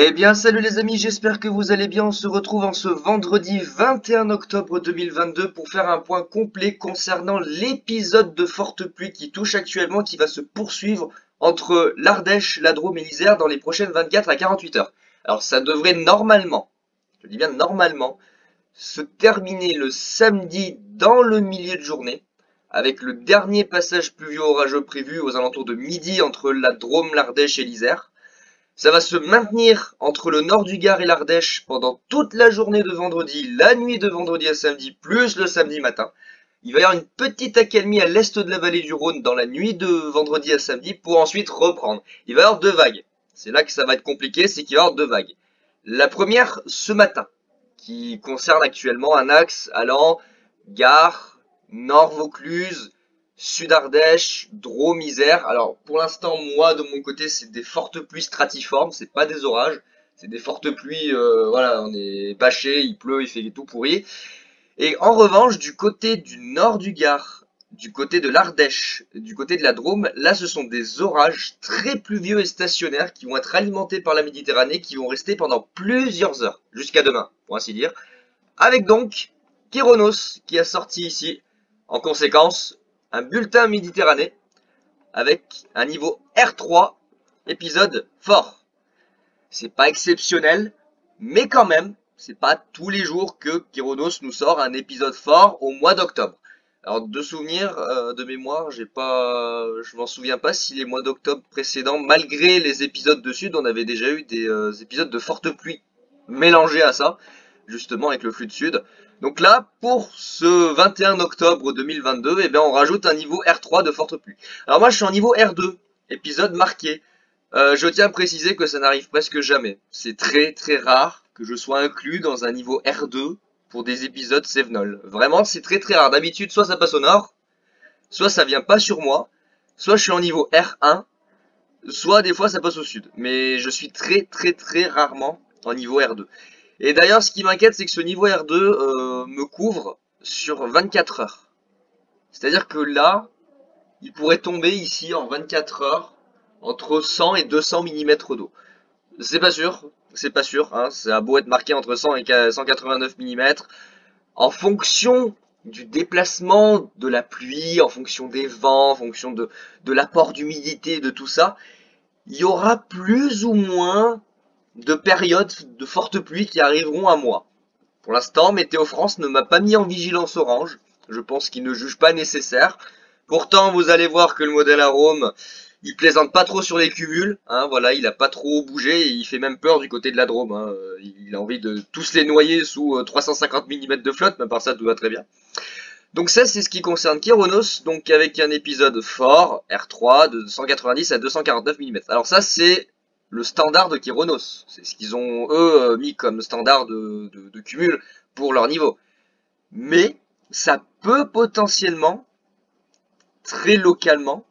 Eh bien salut les amis, j'espère que vous allez bien. On se retrouve en ce vendredi 21 octobre 2022 pour faire un point complet concernant l'épisode de forte pluie qui touche actuellement, qui va se poursuivre entre l'Ardèche, la Drôme et l'Isère dans les prochaines 24 à 48 heures. Alors ça devrait normalement, je dis bien normalement, se terminer le samedi dans le milieu de journée, avec le dernier passage pluvieux orageux prévu aux alentours de midi entre la Drôme, l'Ardèche et l'Isère. Ça va se maintenir entre le nord du Gard et l'Ardèche pendant toute la journée de vendredi, la nuit de vendredi à samedi, plus le samedi matin. Il va y avoir une petite accalmie à l'est de la vallée du Rhône dans la nuit de vendredi à samedi pour ensuite reprendre. Il va y avoir deux vagues. C'est là que ça va être compliqué, c'est qu'il va y avoir deux vagues. La première ce matin, qui concerne actuellement un axe allant Gare, Nord-Vaucluse, Sud-Ardèche, Drôme, Isère. Alors pour l'instant, moi de mon côté, c'est des fortes pluies stratiformes, c'est pas des orages, c'est des fortes pluies, voilà, on est bâché, il pleut, il fait tout pourri. Et en revanche, du côté du nord du Gard, du côté de l'Ardèche, du côté de la Drôme, là ce sont des orages très pluvieux et stationnaires qui vont être alimentés par la Méditerranée, qui vont rester pendant plusieurs heures, jusqu'à demain, pour ainsi dire. Avec donc Kéronos qui a sorti ici, en conséquence, un bulletin Méditerranée avec un niveau R3, épisode fort. C'est pas exceptionnel, mais quand même, c'est pas tous les jours que Kéronos nous sort un épisode fort au mois d'octobre. Alors de souvenir, de mémoire, je m'en souviens pas si les mois d'octobre précédents, malgré les épisodes de Sud, on avait déjà eu des épisodes de forte pluie mélangés à ça, justement avec le flux de Sud. Donc là, pour ce 21 octobre 2022, eh bien, on rajoute un niveau R3 de forte pluie. Alors moi, je suis en niveau R2, épisode marqué. Je tiens à préciser que ça n'arrive presque jamais. C'est très très rare que je sois inclus dans un niveau R2 pour des épisodes Sevenol. Vraiment, c'est très très rare. D'habitude, soit ça passe au nord, soit ça vient pas sur moi, soit je suis en niveau R1, soit des fois ça passe au sud. Mais je suis très très très rarement en niveau R2. Et d'ailleurs, ce qui m'inquiète, c'est que ce niveau R2 me couvre sur 24 heures. C'est-à-dire que là, il pourrait tomber ici en 24 heures entre 100 et 200 mm d'eau. C'est pas sûr, hein, ça a beau être marqué entre 100 et 189 mm. En fonction du déplacement de la pluie, en fonction des vents, en fonction de l'apport d'humidité, de tout ça, il y aura plus ou moins de périodes de fortes pluies qui arriveront à moi. Pour l'instant, Météo France ne m'a pas mis en vigilance orange. Je pense qu'il ne juge pas nécessaire. Pourtant, vous allez voir que le modèle Arome, il plaisante pas trop sur les cumuls. Hein, voilà, il a pas trop bougé et il fait même peur du côté de la Drôme. Hein. Il a envie de tous les noyer sous 350 mm de flotte, mais par ça, tout va très bien. Donc ça, c'est ce qui concerne Kéronos, donc avec un épisode fort, R3, de 190 à 249 mm. Alors ça, c'est le standard de Kéronos. C'est ce qu'ils ont, eux, mis comme standard de cumul pour leur niveau. Mais ça peut potentiellement, très localement,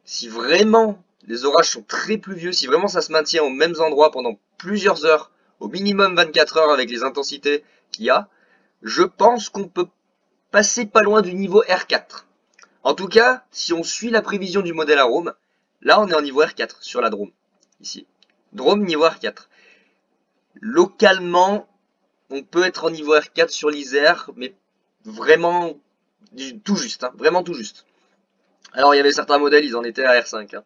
si vraiment les orages sont très pluvieux, si vraiment ça se maintient aux mêmes endroits pendant plusieurs heures, au minimum 24 heures avec les intensités qu'il y a, je pense qu'on peut passer pas loin du niveau R4. En tout cas, si on suit la prévision du modèle Arome, là on est en niveau R4 sur la Drôme, ici. Drôme niveau R4. Localement, on peut être en niveau R4 sur l'Isère, mais vraiment tout juste, hein, vraiment tout juste. Alors il y avait certains modèles, ils en étaient à R5. Hein.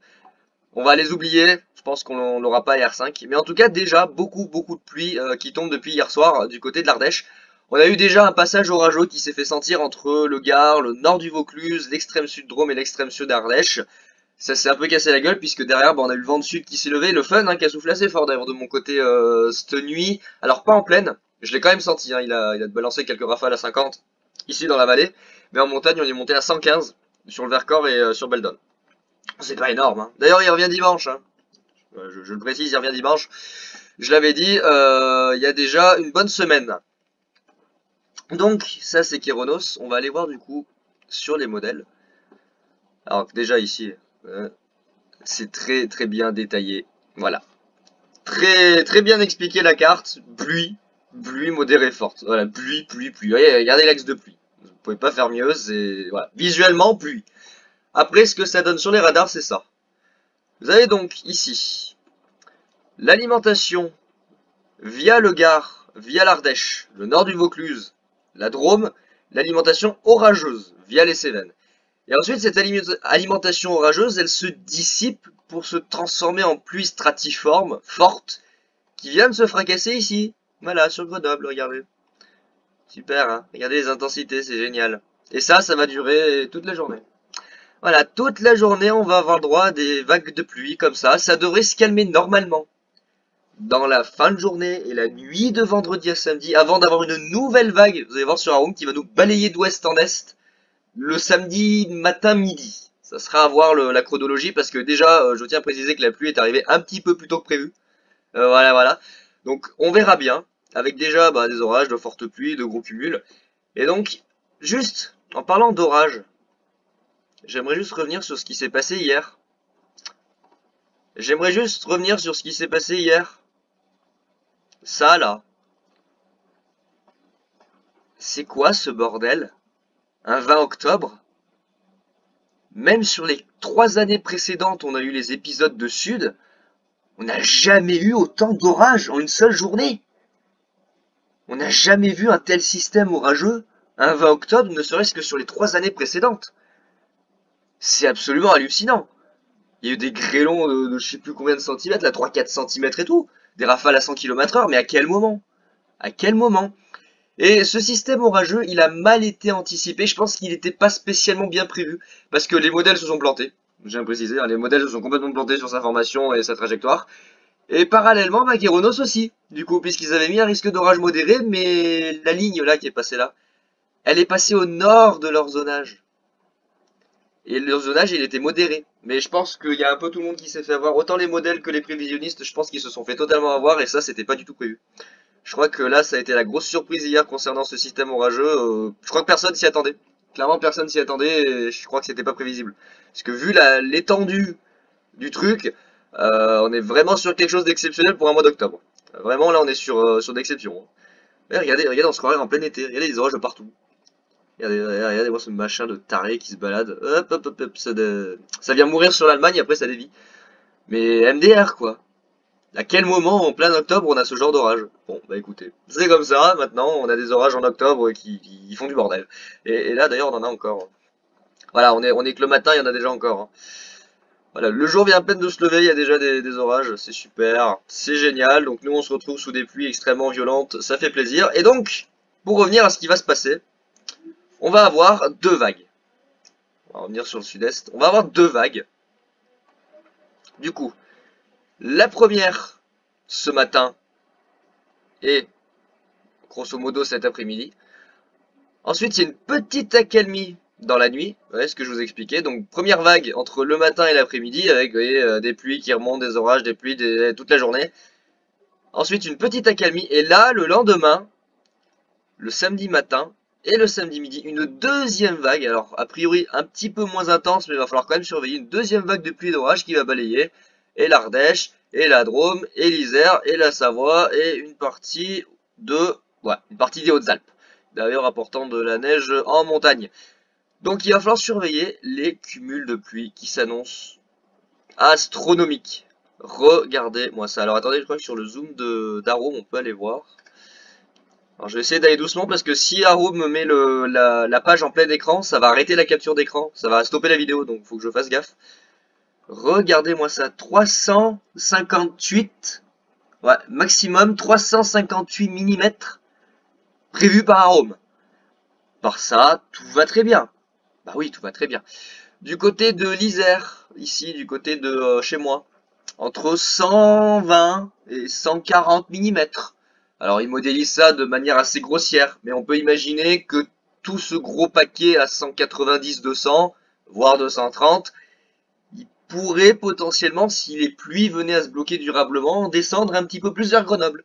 On va les oublier, je pense qu'on l'aura pas à R5. Mais en tout cas, déjà, beaucoup de pluie qui tombe depuis hier soir du côté de l'Ardèche. On a eu déjà un passage orageux qui s'est fait sentir entre le Gard, le nord du Vaucluse, l'extrême sud Drôme et l'extrême sud Ardèche. Ça s'est un peu cassé la gueule puisque derrière, on a eu le vent de sud qui s'est levé, le fun qui a soufflé assez fort d'ailleurs de mon côté cette nuit. Alors pas en pleine, je l'ai quand même senti, hein, il a balancé quelques rafales à 50 ici dans la vallée, mais en montagne on est monté à 115 sur le Vercors et sur Beldon. C'est pas énorme, hein. D'ailleurs il revient dimanche, hein. Je le précise, il revient dimanche. Je l'avais dit, il y a déjà une bonne semaine. Donc ça c'est Kéronos, on va aller voir du coup sur les modèles. Alors déjà ici, c'est très très bien détaillé, voilà. Très bien expliqué la carte, pluie modérée forte, voilà, pluie. Voyez, regardez l'axe de pluie, vous pouvez pas faire mieux, c'est, voilà, visuellement pluie. Après ce que ça donne sur les radars c'est ça. Vous avez donc ici l'alimentation via le Gard, via l'Ardèche, le nord du Vaucluse, la Drôme, l'alimentation orageuse, via les Cévennes. Et ensuite, cette alimentation orageuse, elle se dissipe pour se transformer en pluie stratiforme, forte, qui vient de se fracasser ici. Voilà, sur Grenoble, regardez. Super, hein. Regardez les intensités, c'est génial. Et ça va durer toute la journée. Voilà, toute la journée, on va avoir le droit à des vagues de pluie comme ça. Ça devrait se calmer normalement dans la fin de journée et la nuit de vendredi à samedi, avant d'avoir une nouvelle vague, vous allez voir sur Arum, qui va nous balayer d'ouest en est, le samedi matin midi. Ça sera à voir la chronologie, parce que déjà, je tiens à préciser que la pluie est arrivée un petit peu plus tôt que prévu. Voilà, voilà. Donc, on verra bien, avec déjà des orages, de fortes pluies, de gros cumuls. Et donc, juste, en parlant d'orage, j'aimerais juste revenir sur ce qui s'est passé hier. J'aimerais juste revenir sur ce qui s'est passé hier. Ça, là. C'est quoi ce bordel? Un 20 octobre? Même sur les 3 années précédentes, on a eu les épisodes de Sud. On n'a jamais eu autant d'orages en une seule journée. On n'a jamais vu un tel système orageux un 20 octobre, ne serait-ce que sur les 3 années précédentes. C'est absolument hallucinant. Il y a eu des grêlons de je sais plus combien de centimètres, là 3-4 centimètres et tout. Des rafales à 100 km/h, mais à quel moment? À quel moment? Et ce système orageux, il a mal été anticipé. Je pense qu'il n'était pas spécialement bien prévu, parce que les modèles se sont plantés. J'ai à préciser, hein, les modèles se sont complètement plantés sur sa formation et sa trajectoire. Et parallèlement, Kéronos aussi, du coup, puisqu'ils avaient mis un risque d'orage modéré, mais la ligne là qui est passée là, elle est passée au nord de leur zonage. Et leur zonage, il était modéré. Mais je pense qu'il y a un peu tout le monde qui s'est fait avoir. Autant les modèles que les prévisionnistes, je pense qu'ils se sont fait totalement avoir, et ça, c'était pas du tout prévu. Je crois que là, ça a été la grosse surprise hier concernant ce système orageux. Je crois que personne s'y attendait. Clairement, personne s'y attendait, et je crois que c'était pas prévisible. Parce que vu l'étendue du truc, on est vraiment sur quelque chose d'exceptionnel pour un mois d'octobre. Vraiment, là, on est sur d'exception. Regardez, regardez, on se croirait en plein été. Regardez les orages de partout. Regardez-moi ce machin de taré qui se balade. Hop, hop, hop, hop, ça vient mourir sur l'Allemagne, après ça dévie. Mais MDR, quoi. À quel moment, en plein octobre, on a ce genre d'orage? Bon, bah écoutez, c'est comme ça, maintenant, on a des orages en octobre qui font du bordel. Et là, d'ailleurs, on en a encore. Voilà, on est que le matin, il y en a déjà encore. Hein. Voilà, le jour vient à peine de se lever, il y a déjà des orages, c'est super, c'est génial. Donc nous, on se retrouve sous des pluies extrêmement violentes, ça fait plaisir. Et donc, pour revenir à ce qui va se passer, on va avoir 2 vagues. On va revenir sur le sud-est, on va avoir 2 vagues. Du coup, la première, ce matin, et grosso modo cet après-midi. Ensuite, il y a une petite accalmie dans la nuit, ouais, ce que je vous expliquais. Donc, première vague entre le matin et l'après-midi, avec vous voyez, des pluies qui remontent, des orages, des pluies toute la journée. Ensuite, une petite accalmie, et là, le lendemain, le samedi matin et le samedi midi, une deuxième vague. Alors, a priori, un petit peu moins intense, mais il va falloir quand même surveiller. Une deuxième vague de pluie et d'orage qui va balayer, et l'Ardèche, et la Drôme, et l'Isère, et la Savoie, et une partie une partie des Hautes-Alpes. D'ailleurs, apportant de la neige en montagne. Donc il va falloir surveiller les cumuls de pluie qui s'annoncent astronomiques. Regardez-moi ça. Alors attendez, je crois que sur le zoom d'Arum, on peut aller voir. Alors je vais essayer d'aller doucement parce que si Arum me met la page en plein écran, ça va arrêter la capture d'écran. Ça va stopper la vidéo, donc il faut que je fasse gaffe. Regardez-moi ça. 358. Ouais, maximum 358 mm prévu par Arum. Par ça, tout va très bien. Bah oui, tout va très bien. Du côté de l'Isère, ici, du côté de chez moi, entre 120 et 140 mm. Alors, ils modélisent ça de manière assez grossière, mais on peut imaginer que tout ce gros paquet à 190-200, voire 230, il pourrait potentiellement, si les pluies venaient à se bloquer durablement, descendre un petit peu plus vers Grenoble.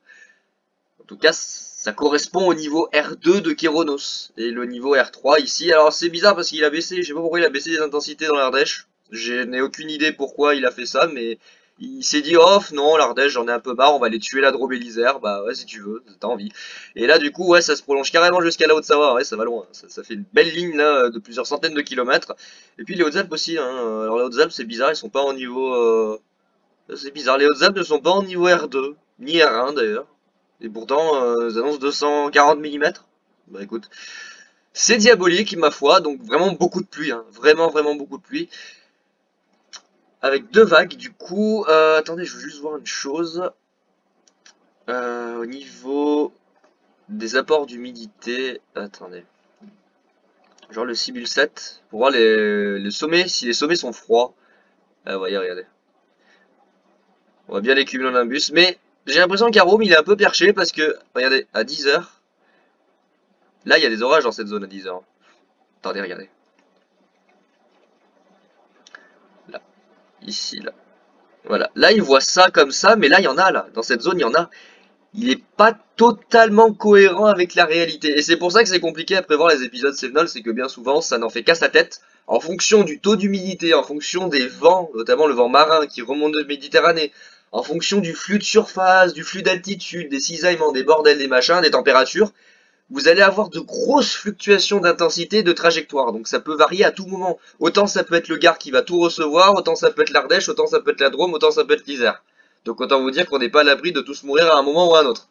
En tout cas, ça correspond au niveau R2 de Kéronos. Et le niveau R3 ici, alors c'est bizarre parce qu'il a baissé, je sais pas pourquoi il a baissé les intensités dans l'Ardèche. Je n'ai aucune idée pourquoi il a fait ça, mais il s'est dit, oh non, l'Ardèche, j'en ai un peu marre, on va aller tuer la Drôme et l'Isère. Bah ouais, si tu veux, t'as envie. Et là, du coup, ouais, ça se prolonge carrément jusqu'à la Haute-Savoie, ouais, ça va loin. Ça fait une belle ligne, là, de plusieurs centaines de kilomètres. Et puis les Hautes-Alpes aussi, hein. Alors les Hautes-Alpes, c'est bizarre, ils sont pas en niveau... C'est bizarre, les Hautes-Alpes ne sont pas en niveau R2, ni R1 d'ailleurs. Et pourtant, ils annoncent 240 mm. Bah écoute, c'est diabolique, ma foi, donc vraiment beaucoup de pluie, hein. Vraiment, vraiment beaucoup de pluie. Avec 2 vagues, du coup, attendez, je veux juste voir une chose. Au niveau des apports d'humidité, attendez. Genre le Sibyl 7, pour voir les sommets, si les sommets sont froids. Ah, voyez, regardez. On va bien les cumulonimbus, mais j'ai l'impression qu'Arome il est un peu perché parce que, regardez, à 10 heures, là il y a des orages dans cette zone à 10 heures. Attendez, regardez. Là, ici, là. Voilà. Là, il voit ça comme ça, mais là, il y en a, là. Dans cette zone, il y en a. Il n'est pas totalement cohérent avec la réalité. Et c'est pour ça que c'est compliqué à prévoir les épisodes Sevenol, c'est que bien souvent, ça n'en fait qu'à sa tête. En fonction du taux d'humidité, en fonction des vents, notamment le vent marin qui remonte de Méditerranée, en fonction du flux de surface, du flux d'altitude, des cisaillements, des bordels, des machins, des températures, vous allez avoir de grosses fluctuations d'intensité, de trajectoire. Donc ça peut varier à tout moment. Autant ça peut être le Gard qui va tout recevoir, autant ça peut être l'Ardèche, autant ça peut être la Drôme, autant ça peut être l'Isère. Donc autant vous dire qu'on n'est pas à l'abri de tous mourir à un moment ou à un autre.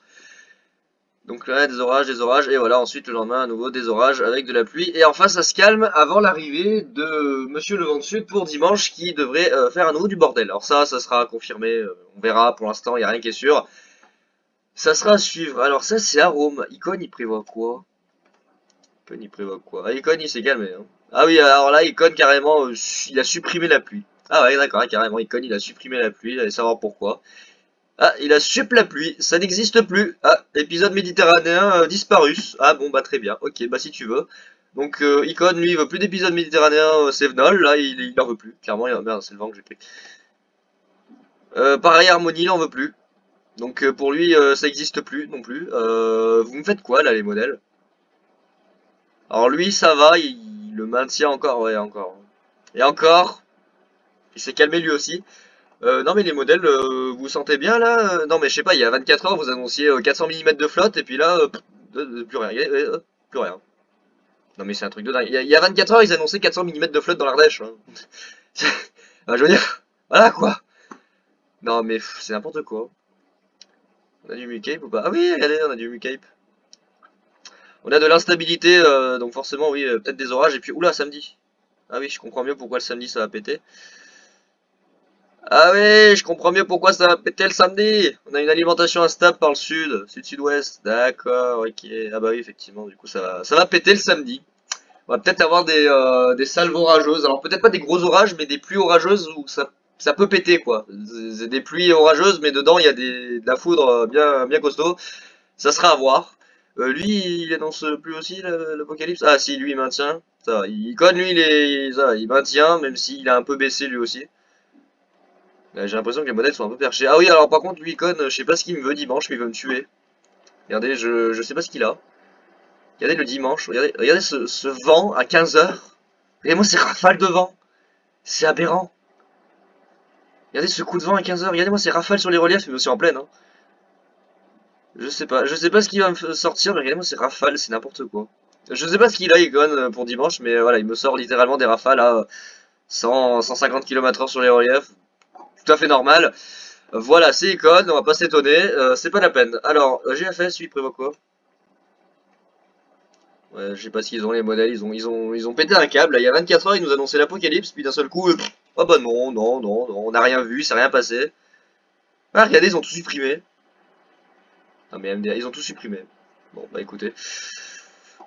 Donc là, des orages, et voilà, ensuite le lendemain, à nouveau des orages avec de la pluie. Et enfin, ça se calme avant l'arrivée de Monsieur le Vent de Sud pour dimanche qui devrait faire à nouveau du bordel. Alors ça sera confirmé, on verra, pour l'instant, il n'y a rien qui est sûr. Ça sera à suivre. Alors ça, c'est Arome. Icon, il prévoit quoi? Icon, il prévoit quoi? Ah, Icon, il s'est calmé, hein. Ah oui, alors là, Icon, carrément, il a supprimé la pluie. Ah ouais, d'accord, carrément, Icon, il a supprimé la pluie, allez savoir pourquoi. Ah, il a sup la pluie, ça n'existe plus. Ah, épisode méditerranéen disparu. Ah bon, bah très bien, ok, bah si tu veux. Donc, Icon, lui, il veut plus d'épisode méditerranéen Sevenol, là, il en veut plus. Clairement, merde, c'est le vent que j'ai pris. Pareil, Harmonie, il en veut plus. Donc, pour lui, ça n'existe plus non plus. Vous me faites quoi, là, les modèles? Alors, lui, ça va, il le maintient encore, ouais, encore. Et encore, il s'est calmé lui aussi. Non mais les modèles, vous vous sentez bien là? Non mais je sais pas, il y a 24 heures vous annonciez 400 mm de flotte et puis là, plus rien, plus rien. Non mais c'est un truc de dingue. Il y a 24 heures ils annonçaient 400 mm de flotte dans l'Ardèche, hein. Ah, je veux dire, voilà quoi. Non mais c'est n'importe quoi. On a du Mucape ou pas? Ah oui, regardez, on a du Mucape. On a de l'instabilité, donc forcément oui, peut-être des orages et puis oula samedi. Ah oui, je comprends mieux pourquoi le samedi ça va péter. Ah oui, je comprends mieux pourquoi ça va péter le samedi. On a une alimentation instable par le sud, sud-sud-ouest. D'accord, ok. Ah bah oui, effectivement, du coup ça va péter le samedi. On va peut-être avoir des salves orageuses. Alors peut-être pas des gros orages, mais des pluies orageuses où ça peut péter quoi. C'est des pluies orageuses, mais dedans il y a de la foudre bien, bien costaud. Ça sera à voir. Lui, il annonce plus aussi l'apocalypse. Ah si, lui il maintient. Ça, il code, lui il maintient, même s'il a un peu baissé lui aussi. J'ai l'impression que les modèles sont un peu perchés. Ah oui, alors par contre, lui, Icon, je sais pas ce qu'il me veut dimanche, mais il veut me tuer. Regardez, je sais pas ce qu'il a. Regardez le dimanche, regardez ce vent à 15 heures. Regardez-moi ces rafales de vent. C'est aberrant. Regardez ce coup de vent à 15 heures. Regardez-moi ces rafales sur les reliefs, mais aussi en pleine, hein. Je sais pas ce qu'il va me sortir, mais regardez-moi ces rafales, c'est n'importe quoi. Je sais pas ce qu'il a, Icon, pour dimanche, mais voilà, il me sort littéralement des rafales à 150 km/h sur les reliefs. Tout à fait normal. Voilà, c'est Icon, on va pas s'étonner, c'est pas la peine. Alors, GFS, lui, il prévoit quoi? Ouais, je sais pas s'ils ont les modèles, ils ont pété un câble, là, il y a 24 heures, ils nous annonçaient l'apocalypse, puis d'un seul coup, oh bah non, non, non, non, on n'a rien vu, c'est rien passé. Ah, regardez, ils ont tout supprimé. Non mais MDR, ils ont tout supprimé. Bon, bah écoutez.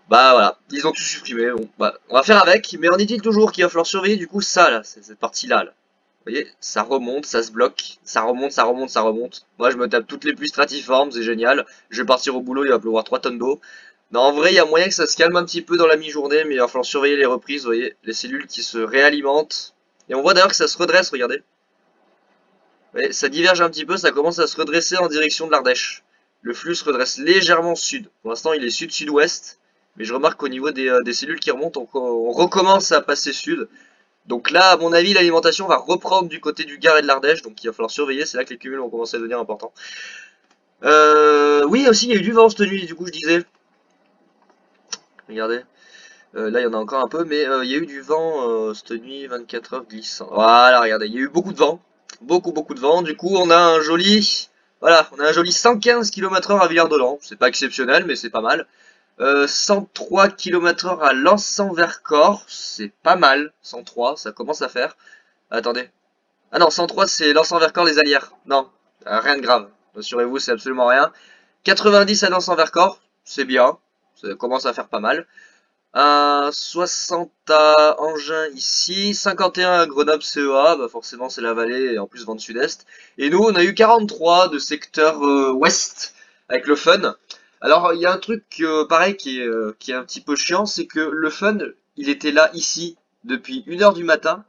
Bah voilà, ils ont tout supprimé, bon, bah, on va faire avec, mais on dit toujours qu'il va falloir surveiller du coup ça, là, cette partie-là, là. Vous voyez, ça remonte, ça se bloque, ça remonte, ça remonte, ça remonte. Moi, je me tape toutes les pluies stratiformes, c'est génial. Je vais partir au boulot, il va pleuvoir 3 tonnes d'eau. Non, en vrai, il y a moyen que ça se calme un petit peu dans la mi-journée, mais il va falloir surveiller les reprises, vous voyez, les cellules qui se réalimentent. Et on voit d'ailleurs que ça se redresse, regardez. Vous voyez, ça diverge un petit peu, ça commence à se redresser en direction de l'Ardèche. Le flux se redresse légèrement sud. Pour l'instant, il est sud-sud-ouest. Mais je remarque qu'au niveau des cellules qui remontent, on recommence à passer sud. Donc là, à mon avis, l'alimentation va reprendre du côté du Gard et de l'Ardèche, donc il va falloir surveiller, c'est là que les cumuls vont commencer à devenir importants. Oui, aussi, il y a eu du vent cette nuit, du coup, je disais. Regardez. Là, il y en a encore un peu, mais il y a eu du vent cette nuit, 24 heures glissant. Voilà, regardez, il y a eu beaucoup de vent. Beaucoup, beaucoup de vent. Du coup, on a un joli Voilà, on a un joli 115 km/h à Villard-de-Lans. C'est pas exceptionnel, mais c'est pas mal. 103 km/h à Lens-en-Vercors. C'est pas mal. 103, ça commence à faire. Attendez. Ah non, 103 c'est Lens-en-Vercors les Allières. Non, rien de grave. Rassurez-vous, c'est absolument rien. 90 à Lens-en-Vercors, c'est bien. Ça commence à faire pas mal. 60 à Engins ici, 51 à Grenoble CEA, bah forcément c'est la vallée et en plus vent de sud-est. Et nous on a eu 43 de secteur ouest avec le fun. Alors il y a un truc pareil qui est un petit peu chiant, c'est que le fun il était là ici depuis 1 h du matin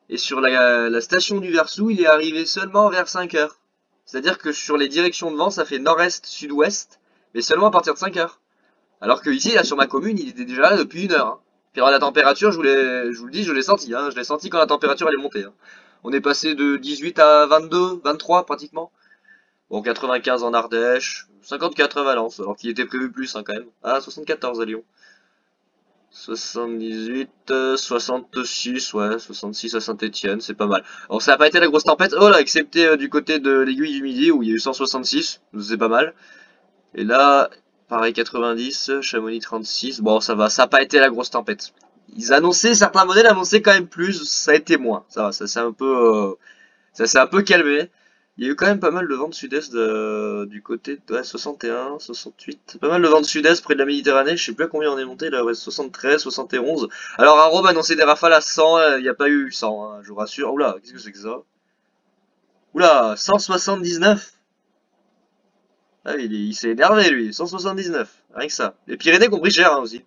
et sur la station du Versou il est arrivé seulement vers 5 heures. C'est-à-dire que sur les directions de vent ça fait nord-est, sud-ouest, mais seulement à partir de 5 heures. Alors que ici, là, sur ma commune, il était déjà là depuis 1 heure. Hein. Puis alors la température, je vous le dis, je l'ai senti. Hein. Je l'ai senti quand la température elle est montée. Hein. On est passé de 18 à 22, 23 pratiquement. Bon, 95 en Ardèche, 54 à Valence, alors qu'il était prévu plus hein, quand même. Ah, 74 à Lyon. 78, 66, ouais, 66 à Saint-Étienne, c'est pas mal. Alors ça n'a pas été la grosse tempête, oh là, excepté du côté de l'Aiguille du Midi où il y a eu 166, c'est pas mal. Et là, pareil 90, Chamonix 36, bon ça va, ça n'a pas été la grosse tempête. Ils annonçaient, certains modèles annonçaient quand même plus, ça a été moins, ça va, ça s'est un peu calmé. Il y a eu quand même pas mal de vent de sud-est du côté de ouais, 61, 68, pas mal de vent de sud-est près de la Méditerranée, je sais plus à combien on est monté là, ouais, 73, 71. Alors à Rome annonçait des rafales à 100, il n'y a pas eu 100, hein, je vous rassure. Oula, qu'est-ce que c'est que ça? Oula, 179. Ah, il s'est énervé lui, 179, rien que ça. Les Pyrénées ont pris cher hein, aussi.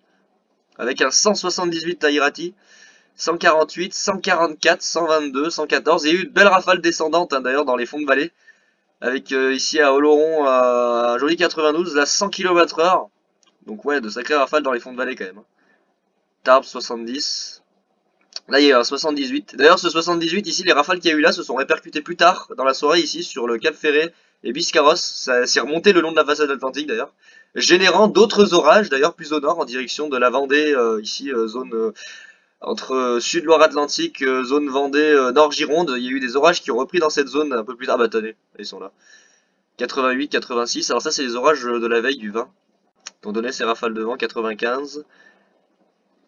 Avec un 178 Tairati, 148, 144, 122, 114. Il y a eu de belles rafales descendantes hein, d'ailleurs dans les fonds de vallée. Avec ici à Oloron un joli 92, là 100 km/h. Donc ouais, de sacrées rafales dans les fonds de vallée quand même. Hein. Tarbes 70. Là il y a eu un 78. D'ailleurs ce 78 ici, les rafales qu'il y a eu là se sont répercutées plus tard dans la soirée ici sur le Cap Ferré et Biscarrosse. Ça s'est remonté le long de la façade atlantique d'ailleurs. Générant d'autres orages d'ailleurs plus au nord en direction de la Vendée, ici zone entre Sud-Loire-Atlantique, zone Vendée, Nord-Gironde. Il y a eu des orages qui ont repris dans cette zone un peu plus tard. Ah bah attendez, ils sont là. 88, 86. Alors ça c'est les orages de la veille du 20. Dont donné ces rafales de vent 95.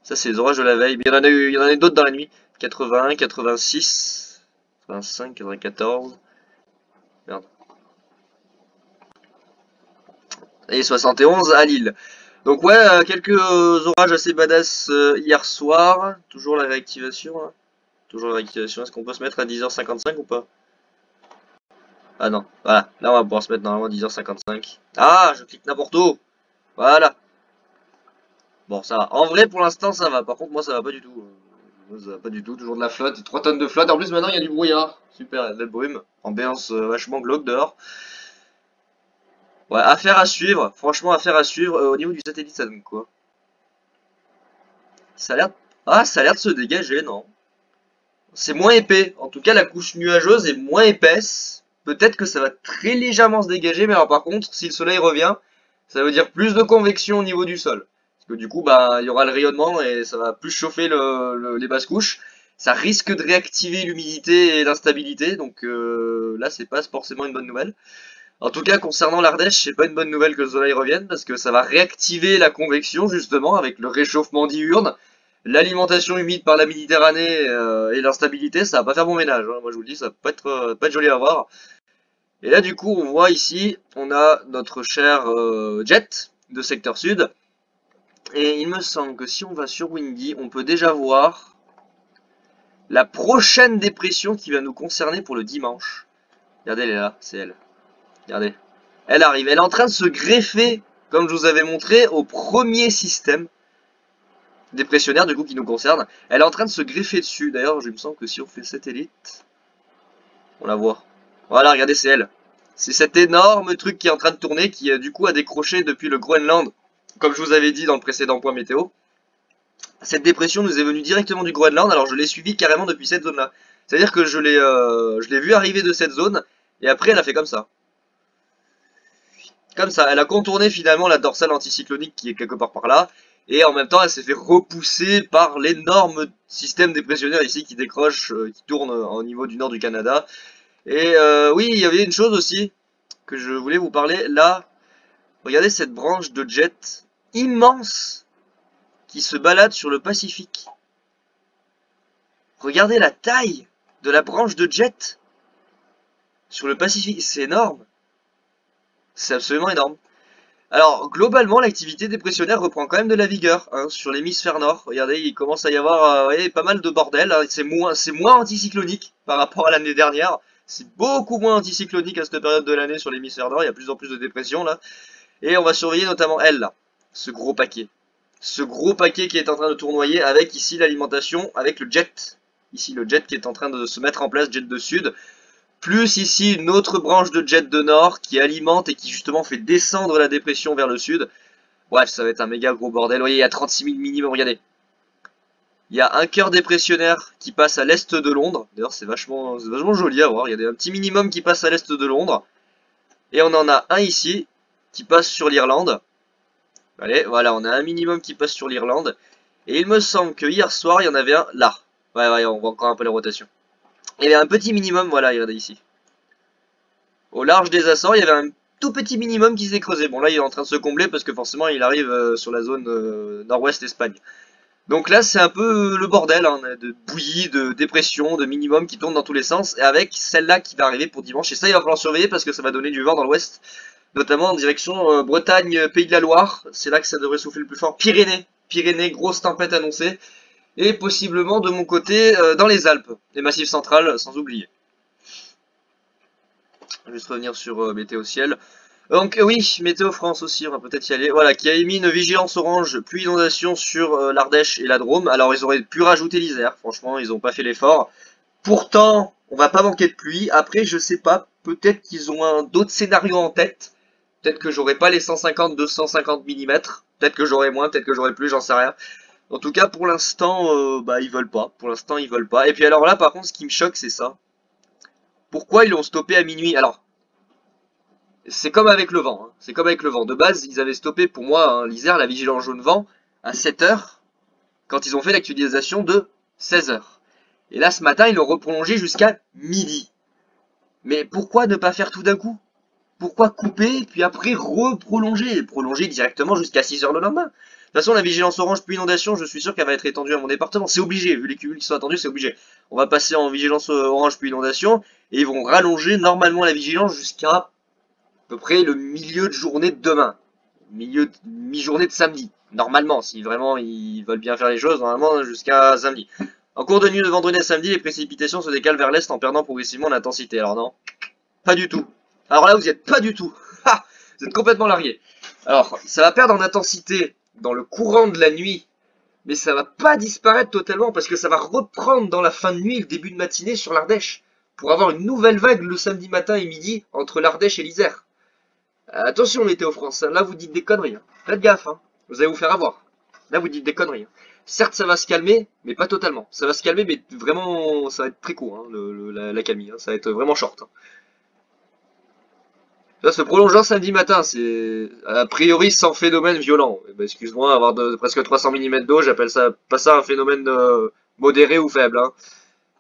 Ça c'est les orages de la veille. Mais il y en a eu d'autres dans la nuit. 81, 86, 85, 94. Merde. Et 71 à Lille. Donc ouais, quelques orages assez badass hier soir. Toujours la réactivation. Hein. Toujours la réactivation. Est-ce qu'on peut se mettre à 10h55 ou pas? Ah non. Voilà. Là on va pouvoir se mettre normalement à 10h55. Ah, je clique n'importe où. Voilà. Bon, ça va. En vrai, pour l'instant, ça va. Par contre, moi, ça va pas du tout. Moi, ça va pas du tout. Toujours de la flotte. 3 tonnes de flotte. En plus, maintenant, il y a du brouillard. Super, il y a de la brume. Ambiance vachement glauque dehors. Ouais, affaire à suivre. Franchement, affaire à suivre. Au niveau du satellite, ça donne quoi? Ça a l'air... Ah, ça a l'air de se dégager, non? C'est moins épais. En tout cas, la couche nuageuse est moins épaisse. Peut-être que ça va très légèrement se dégager. Mais alors, par contre, si le soleil revient, ça veut dire plus de convection au niveau du sol. Parce que du coup, bah, il y aura le rayonnement et ça va plus chauffer les basses couches. Ça risque de réactiver l'humidité et l'instabilité. Donc là, c'est pas forcément une bonne nouvelle. En tout cas, concernant l'Ardèche, c'est pas une bonne nouvelle que le soleil revienne parce que ça va réactiver la convection justement avec le réchauffement diurne, l'alimentation humide par la Méditerranée et l'instabilité. Ça va pas faire bon ménage. Hein. Moi, je vous le dis, ça va pas être joli à voir. Et là, du coup, on voit ici, on a notre cher jet de secteur sud. Et il me semble que si on va sur Windy, on peut déjà voir la prochaine dépression qui va nous concerner pour le dimanche. Regardez, elle est là, c'est elle. Regardez. Elle arrive. Elle est en train de se greffer, comme je vous avais montré, au premier système dépressionnaire, du coup, qui nous concerne. Elle est en train de se greffer dessus. D'ailleurs, je me sens que si on fait satellite, on la voit. Voilà, regardez, c'est elle. C'est cet énorme truc qui est en train de tourner, qui du coup a décroché depuis le Groenland, comme je vous avais dit dans le précédent point météo. Cette dépression nous est venue directement du Groenland, alors je l'ai suivie carrément depuis cette zone-là. C'est-à-dire que je l'ai vue arriver de cette zone, et après elle a fait comme ça. Comme ça, elle a contourné finalement la dorsale anticyclonique qui est quelque part par là, et en même temps elle s'est fait repousser par l'énorme système dépressionnaire ici qui décroche, qui tourne au niveau du nord du Canada. Et oui, il y avait une chose aussi, que je voulais vous parler. Là, regardez cette branche de jet immense qui se balade sur le Pacifique. Regardez la taille de la branche de jet sur le Pacifique. C'est énorme. C'est absolument énorme. Alors, globalement, l'activité dépressionnaire reprend quand même de la vigueur hein, sur l'hémisphère nord. Regardez, il commence à y avoir pas mal de bordel. Hein. C'est moins anticyclonique par rapport à l'année dernière. C'est beaucoup moins anticyclonique à cette période de l'année sur l'hémisphère nord. Il y a plus en plus de dépression là. Et on va surveiller notamment elle là, ce gros paquet. Ce gros paquet qui est en train de tournoyer avec ici l'alimentation, avec le jet. Ici le jet qui est en train de se mettre en place, jet de sud. Plus ici une autre branche de jet de nord qui alimente et qui justement fait descendre la dépression vers le sud. Bref, ça va être un méga gros bordel. Vous voyez, il y a 36 000 minimum, regardez. Il y a un cœur dépressionnaire qui passe à l'est de Londres. D'ailleurs, c'est vachement joli à voir. Il y a un petit minimum qui passe à l'est de Londres. Et on en a un ici qui passe sur l'Irlande. Allez, voilà, on a un minimum qui passe sur l'Irlande. Et il me semble que hier soir, il y en avait un là. Ouais, on voit encore un peu la rotation. Il y avait un petit minimum, voilà, regardez ici. Au large des Açores, il y avait un tout petit minimum qui s'est creusé. Bon, là, il est en train de se combler parce que forcément, il arrive sur la zone nord-ouest Espagne. Donc là, c'est un peu le bordel, hein, de bouillie, de dépression, de minimum qui tourne dans tous les sens. Et avec celle-là qui va arriver pour dimanche. Et ça, il va falloir surveiller parce que ça va donner du vent dans l'ouest. Notamment en direction Bretagne, Pays de la Loire. C'est là que ça devrait souffler le plus fort. Pyrénées, grosse tempête annoncée. Et possiblement de mon côté dans les Alpes, les massifs centrales sans oublier. Je vais juste revenir sur météo ciel. Donc oui, météo France aussi, on va peut-être y aller. Voilà, qui a émis une vigilance orange pluie inondation sur l'Ardèche et la Drôme. Alors ils auraient pu rajouter l'Isère, franchement ils n'ont pas fait l'effort. Pourtant, on va pas manquer de pluie. Après, je sais pas, peut-être qu'ils ont d'autres scénarios en tête. Peut-être que j'aurai pas les 150-250 mm. Peut-être que j'aurai moins, peut-être que j'aurai plus, j'en sais rien. En tout cas, pour l'instant, bah ils veulent pas. Pour l'instant, ils veulent pas. Et puis alors là, par contre, ce qui me choque, c'est ça. Pourquoi ils l'ont stoppé à minuit? Alors, c'est comme avec le vent. Hein. C'est comme avec le vent. De base, ils avaient stoppé pour moi hein, l'Isère, la vigilance jaune vent, à 7 h quand ils ont fait l'actualisation de 16 h. Et là, ce matin, ils l'ont reprolongé jusqu'à midi. Mais pourquoi ne pas faire tout d'un coup? Pourquoi couper, puis après reprolonger? Prolonger directement jusqu'à 6 h le lendemain. De toute façon, la vigilance orange puis inondation, je suis sûr qu'elle va être étendue à mon département. C'est obligé, vu les cumuls qui sont attendus, c'est obligé. On va passer en vigilance orange puis inondation, et ils vont rallonger normalement la vigilance jusqu'à à peu près le milieu de journée de demain. Mi-journée de samedi. Normalement, si vraiment ils veulent bien faire les choses, normalement jusqu'à samedi. En cours de nuit de vendredi à samedi, les précipitations se décalent vers l'est en perdant progressivement l'intensité. Alors non, pas du tout. Alors là, vous y êtes pas du tout. Ha, vous êtes complètement largué. Alors, ça va perdre en intensité dans le courant de la nuit, mais ça va pas disparaître totalement parce que ça va reprendre dans la fin de nuit, le début de matinée sur l'Ardèche, pour avoir une nouvelle vague le samedi matin et midi entre l'Ardèche et l'Isère. Attention Météo France, là vous dites des conneries. Hein. Faites gaffe, hein. Vous allez vous faire avoir. Là vous dites des conneries. Hein. Certes ça va se calmer, mais pas totalement. Ça va se calmer, mais vraiment ça va être très court, hein, la calmie. Hein. Ça va être vraiment short. Hein. Ça se prolongeant samedi matin, c'est a priori sans phénomène violent. Eh ben, excuse-moi, avoir presque 300 mm d'eau, j'appelle ça pas ça un phénomène modéré ou faible. Hein.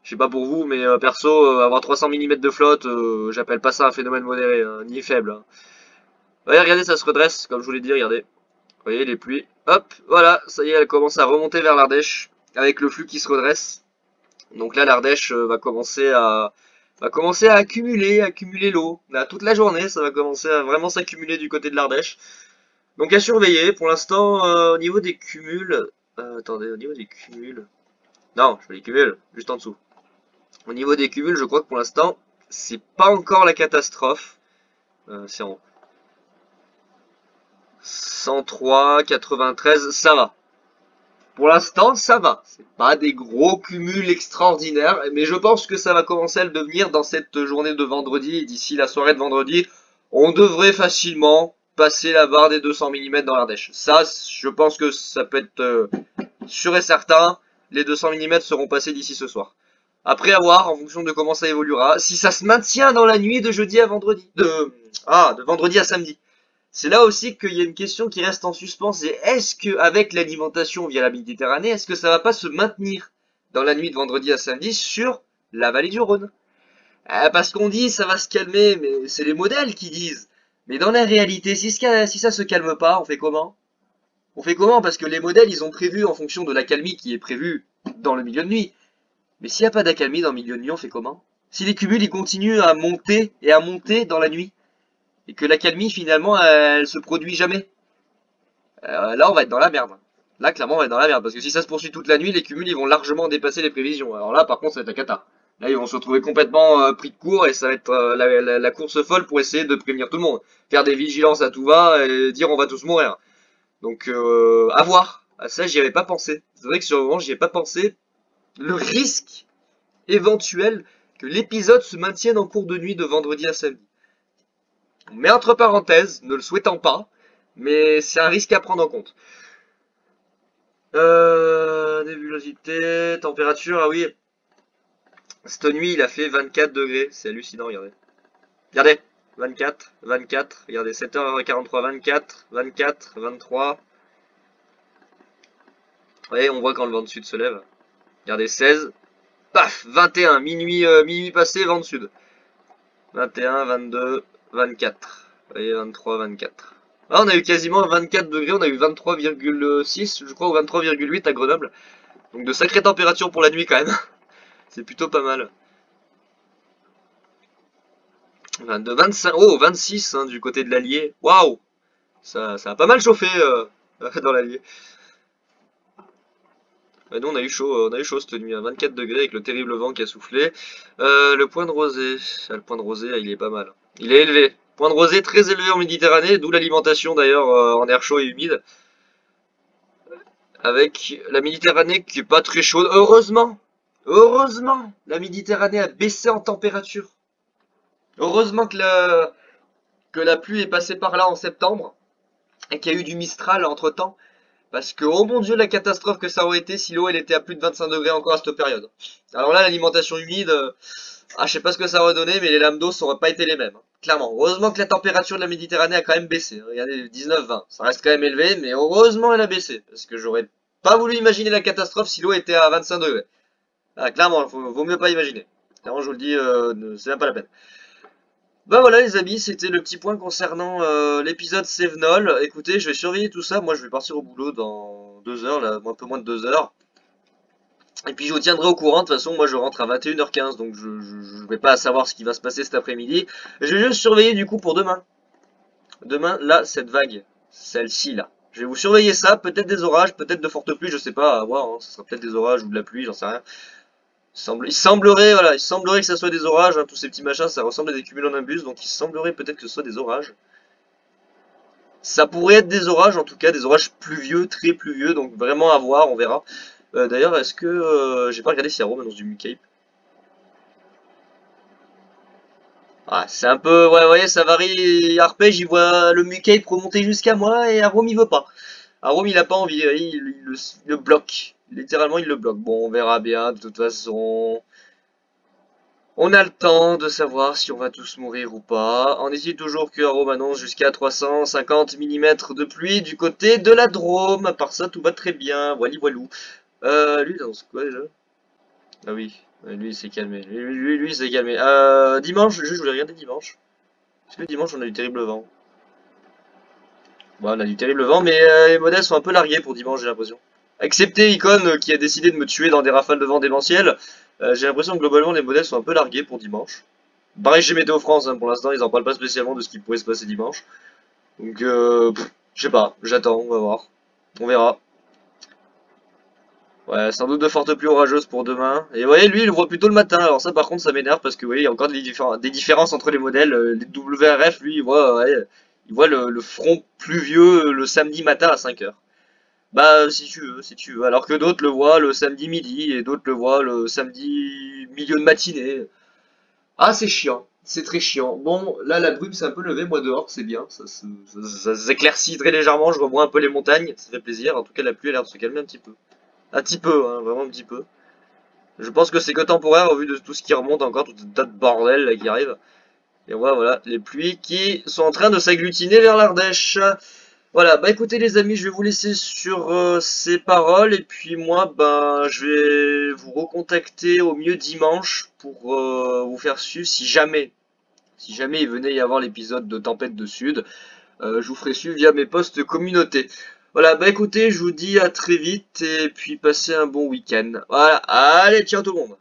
Je sais pas pour vous, mais perso, avoir 300 mm de flotte, j'appelle pas ça un phénomène modéré, hein, ni faible. Hein. Ouais, regardez, ça se redresse, comme je vous l'ai dit, regardez. Vous voyez les pluies. Hop, voilà, ça y est, elle commence à remonter vers l'Ardèche, avec le flux qui se redresse. Donc là, l'Ardèche va commencer à accumuler l'eau. Là, toute la journée, ça va commencer à vraiment s'accumuler du côté de l'Ardèche. Donc à surveiller. Pour l'instant, au niveau des cumuls... attendez, au niveau des cumuls... Non, je fais les cumuls, juste en dessous. Au niveau des cumuls, je crois que pour l'instant, c'est pas encore la catastrophe. C'est en 103, 93, ça va. Pour l'instant, ça va. C'est pas des gros cumuls extraordinaires, mais je pense que ça va commencer à le devenir dans cette journée de vendredi. D'ici la soirée de vendredi, on devrait facilement passer la barre des 200 mm dans l'Ardèche. Ça, je pense que ça peut être sûr et certain. Les 200 mm seront passés d'ici ce soir. Après avoir, en fonction de comment ça évoluera, si ça se maintient dans la nuit de jeudi à vendredi, de vendredi à samedi. C'est là aussi qu'il y a une question qui reste en suspens, c'est est-ce que avec l'alimentation via la Méditerranée, est-ce que ça va pas se maintenir dans la nuit de vendredi à samedi sur la vallée du Rhône? Parce qu'on dit ça va se calmer, mais c'est les modèles qui disent. Mais dans la réalité, si ça se calme pas, on fait comment? On fait comment? Parce que les modèles, ils ont prévu en fonction de l'accalmie qui est prévue dans le milieu de nuit. Mais s'il n'y a pas d'accalmie dans le milieu de nuit, on fait comment? Si les cumuls, ils continuent à monter et à monter dans la nuit, et que l'accalmie, finalement, elle se produit jamais, là, on va être dans la merde. Là, clairement, on va être dans la merde. Parce que si ça se poursuit toute la nuit, les cumuls, ils vont largement dépasser les prévisions. Alors là, par contre, ça va être la cata. Là, ils vont se retrouver complètement pris de court et ça va être la course folle pour essayer de prévenir tout le monde. Faire des vigilances à tout va et dire on va tous mourir. Donc, à voir. À ça, j'y avais pas pensé. C'est vrai que sur le moment, j'y ai pas pensé. Le risque éventuel que l'épisode se maintienne en cours de nuit de vendredi à samedi. Mais entre parenthèses, ne le souhaitant pas, mais c'est un risque à prendre en compte. Nébulosité, température, ah oui. Cette nuit, il a fait 24 degrés. C'est hallucinant, regardez. Regardez, 24, 24, regardez, 7h43, 24, 24, 23. Vous voyez, on voit quand le vent de sud se lève. Regardez, 16, paf, 21, minuit passé, vent de sud. 21, 22, 24. Vous voyez, 23, 24. Ah, on a eu quasiment 24 degrés, on a eu 23,6, je crois, ou 23,8 à Grenoble. Donc de sacrées températures pour la nuit quand même. C'est plutôt pas mal. 22, 25, oh, 26 hein, du côté de l'Allier. Waouh! Ça a pas mal chauffé dans l'Allier. Et nous on a eu chaud cette nuit, à 24 degrés avec le terrible vent qui a soufflé. Le point de rosée, le point de rosée il est pas mal. Il est élevé. Point de rosée très élevé en Méditerranée, d'où l'alimentation d'ailleurs en air chaud et humide. Avec la Méditerranée qui est pas très chaude. Heureusement! Heureusement! La Méditerranée a baissé en température. Heureusement que la pluie est passée par là en septembre et qu'il y a eu du Mistral entre temps. Parce que, oh mon dieu, la catastrophe que ça aurait été si l'eau elle était à plus de 25 degrés encore à cette période. Alors là, l'alimentation humide, je sais pas ce que ça aurait donné, mais les lames d'eau n'auraient pas été les mêmes. Clairement. Heureusement que la température de la Méditerranée a quand même baissé. Regardez, 19-20. Ça reste quand même élevé, mais heureusement elle a baissé. Parce que j'aurais pas voulu imaginer la catastrophe si l'eau était à 25 degrés. Ah, clairement, vaut mieux pas imaginer. Clairement, je vous le dis, c'est même pas la peine. Bah voilà les amis, c'était le petit point concernant l'épisode Sevenol. Écoutez, je vais surveiller tout ça. Moi, je vais partir au boulot dans 2 heures, là, un peu moins de 2 heures. Et puis je vous tiendrai au courant. De toute façon, moi, je rentre à 21h15, donc je vais pas savoir ce qui va se passer cet après-midi. Je vais juste surveiller du coup pour demain. Demain, là, cette vague, celle-ci là. Je vais vous surveiller ça. Peut-être des orages, peut-être de fortes pluies, je sais pas. À voir. Hein. Ce sera peut-être des orages ou de la pluie, j'en sais rien. Il semblerait, voilà, il semblerait que ça soit des orages, hein, tous ces petits machins, ça ressemble à des cumulonimbus, donc il semblerait peut-être que ce soit des orages. Ça pourrait être des orages, en tout cas, des orages pluvieux, très pluvieux, donc vraiment à voir, on verra. D'ailleurs, est-ce que... j'ai pas regardé si Rome annonce du Mucape. Ah, c'est un peu... Ouais, vous voyez, ça varie. Arpège, il voit le Mucape remonter jusqu'à moi, et Rome, il veut pas. Rome, il a pas envie, il le bloque. Littéralement, il le bloque. Bon, on verra bien, de toute façon... On a le temps de savoir si on va tous mourir ou pas. On dit toujours que Rome annonce jusqu'à 350 mm de pluie du côté de la Drôme. À part ça, tout va très bien. Wally voilou. Lui, il annonce quoi déjà? Ah oui, lui, il s'est calmé. Lui, il s'est calmé. Dimanche, je voulais regarder dimanche. Parce que dimanche, on a du terrible vent. Bon, on a du terrible vent, mais les modèles sont un peu largués pour dimanche, j'ai l'impression. Excepté Icon qui a décidé de me tuer dans des rafales de vent démentielles. J'ai l'impression que globalement les modèles sont un peu largués pour dimanche. Pareil chez Météo France, hein, pour l'instant ils en parlent pas spécialement de ce qui pourrait se passer dimanche. Donc je sais pas, j'attends, on va voir. On verra. Ouais, sans doute de fortes pluies orageuses pour demain. Et vous voyez, lui il le voit plutôt le matin, alors ça par contre ça m'énerve parce que vous voyez, il y a encore des différences entre les modèles. Les WRF, lui, il voit le front pluvieux le samedi matin à 5h. Bah si tu veux, si tu veux. Alors que d'autres le voient le samedi midi et d'autres le voient le samedi milieu de matinée. Ah c'est chiant, c'est très chiant. Bon, là la brume s'est un peu levée, moi dehors, c'est bien. Ça s'éclaircit très légèrement, je revois un peu les montagnes, ça fait plaisir. En tout cas la pluie a l'air de se calmer un petit peu. Un petit peu, hein, vraiment un petit peu. Je pense que c'est que temporaire au vu de tout ce qui remonte encore, tout un tas de bordel là, qui arrive. Et on voit voilà, les pluies qui sont en train de s'agglutiner vers l'Ardèche. Voilà, bah écoutez les amis, je vais vous laisser sur ces paroles et puis moi, ben, je vais vous recontacter au mieux dimanche pour vous faire suivre si jamais il venait y avoir l'épisode de Tempête de Sud, je vous ferai suivre via mes posts communautés. Voilà, bah écoutez, je vous dis à très vite et puis passez un bon week-end. Voilà, allez, ciao tout le monde.